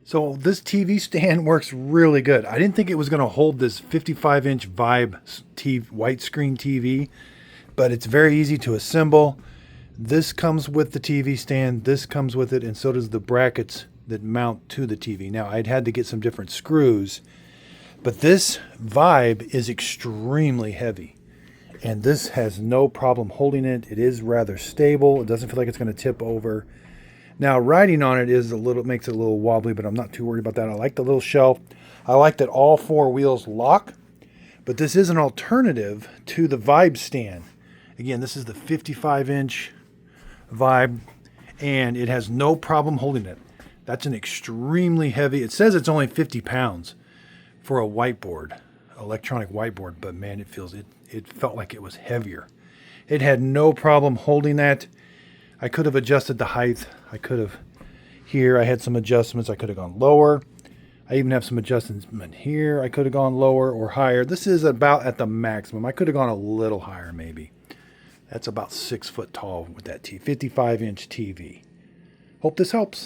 So this TV stand works really good. I didn't think it was going to hold this 55-inch Vibe widescreen TV, but it's very easy to assemble. This comes with the TV stand, this comes with it, and so does the brackets that mount to the TV. Now, I'd had to get some different screws, but this Vibe is extremely heavy, and this has no problem holding it. It is rather stable. It doesn't feel like it's going to tip over. Now, riding on it makes it a little wobbly, but I'm not too worried about that. I like the little shelf. I like that all four wheels lock, but this is an alternative to the Vibe stand. Again, this is the 55-inch Vibe, and it has no problem holding it. That's an extremely heavy, it says it's only 50 pounds for a whiteboard, electronic whiteboard, but man, it felt like it was heavier. It had no problem holding that. I could have adjusted the height. I had some adjustments. I could have gone lower. I even have some adjustments here. I could have gone lower or higher. This is about at the maximum. I could have gone a little higher maybe. That's about 6 foot tall with that 55-inch TV. Hope this helps.